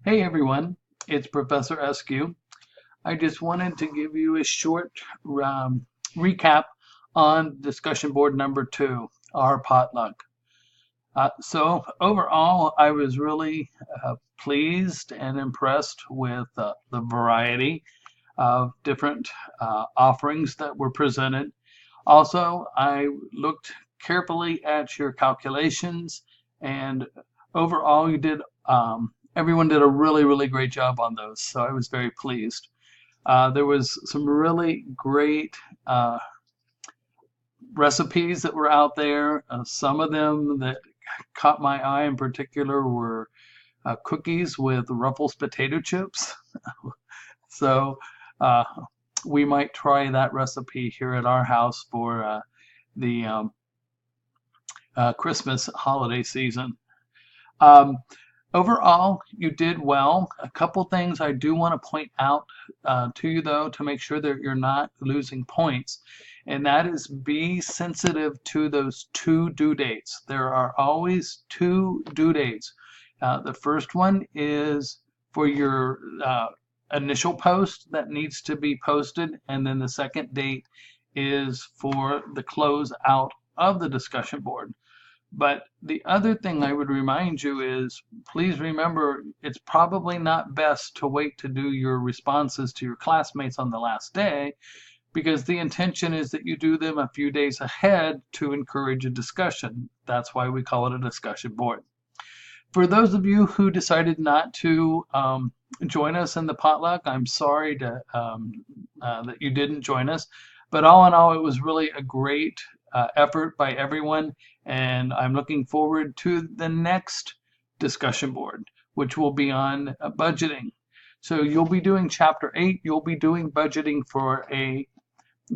Hey everyone, it's Professor SQ. I just wanted to give you a short recap on discussion board number 2, our potluck. So overall, I was really pleased and impressed with the variety of different offerings that were presented. Also, I looked carefully at your calculations, and overall, everyone did a really, really great job on those. So I was very pleased. There was some really great recipes that were out there. Some of them that caught my eye in particular were cookies with Ruffles potato chips. So uh, we might try that recipe here at our house for the Christmas holiday season. Um, Overall, you did well. A couple things I do want to point out to you, though, to make sure that you're not losing points, and that is be sensitive to those two due dates. There are always two due dates. The first one is for your initial post that needs to be posted, and then the second date is for the close out of the discussion board. But the other thing I would remind you is please remember it's probably not best to wait to do your responses to your classmates on the last day, because the intention is that you do them a few days ahead to encourage a discussion. That's why we call it a discussion board. For those of you who decided not to join us in the potluck, I'm sorry that you didn't join us. But all in all, it was really a great effort by everyone, and I'm looking forward to the next discussion board, which will be on budgeting. So you'll be doing Chapter 8, you'll be doing budgeting for a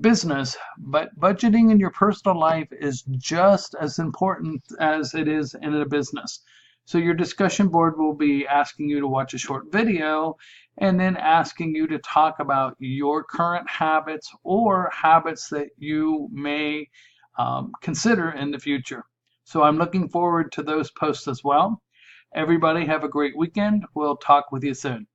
business, but budgeting in your personal life is just as important as it is in a business. So your discussion board will be asking you to watch a short video and then asking you to talk about your current habits or habits that you may consider in the future. So I'm looking forward to those posts as well. Everybody have a great weekend. We'll talk with you soon.